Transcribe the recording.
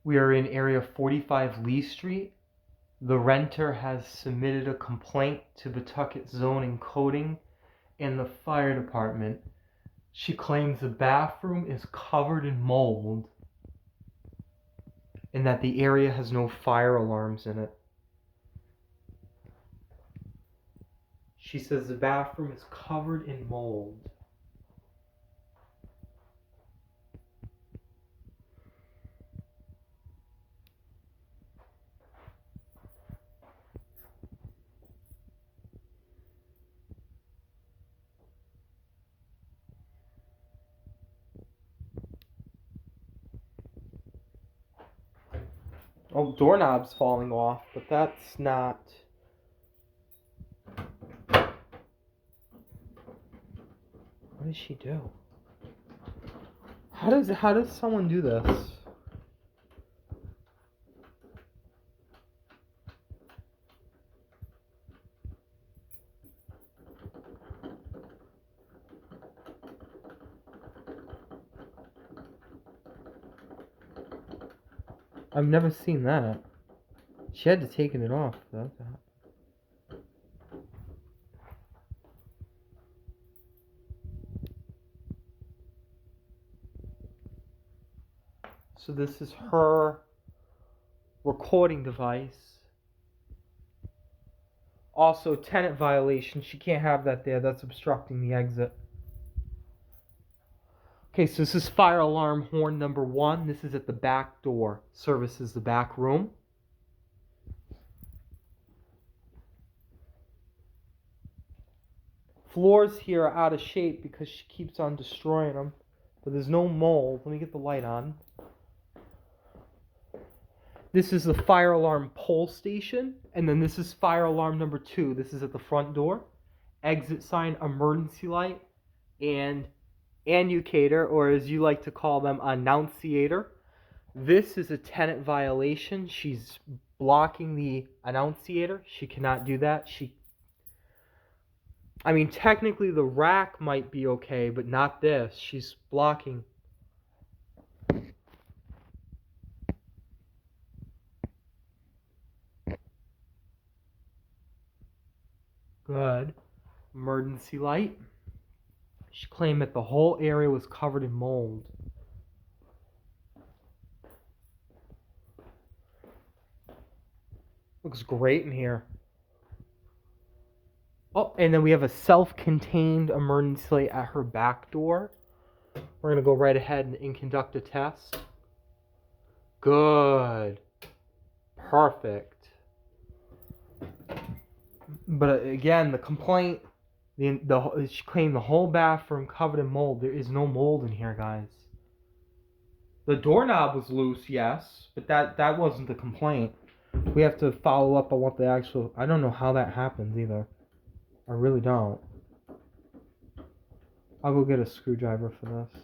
We are in area 45 Lee Street. The renter has submitted a complaint to Pawtucket Zoning Coding and the fire department. She claims the bathroom is covered in mold and that the area has no fire alarms in it. She says the bathroom is covered in mold. Oh, doorknob's falling off, but that's not... What does she do? How does someone do this? I've never seen that. She had to take it off, though. So this is her recording device. Also, tenant violation. She can't have that there. That's obstructing the exit. Okay, so this is fire alarm horn number 1. This is at the back door. Services the back room. Floors here are out of shape because she keeps on destroying them. But there's no mold. Let me get the light on. This is the fire alarm pole station. And then this is fire alarm number 2. This is at the front door. Exit sign, emergency light, and annunciator, or as you like to call them, annunciator. This is a tenant violation. She's blocking the annunciator. She cannot do that. I mean, technically the rack might be okay, but not this. She's blocking. Good. Emergency light. She claimed that the whole area was covered in mold. Looks great in here. Oh, and then we have a self-contained emergency light at her back door. We're going to go right ahead and conduct a test. Good. Perfect. But again, the complaint, she claimed the whole bathroom covered in mold. There is no mold in here, guys. The doorknob was loose, yes, but that wasn't the complaint. We have to follow up on what the actual... I don't know how that happens either. I really don't. I'll go get a screwdriver for this.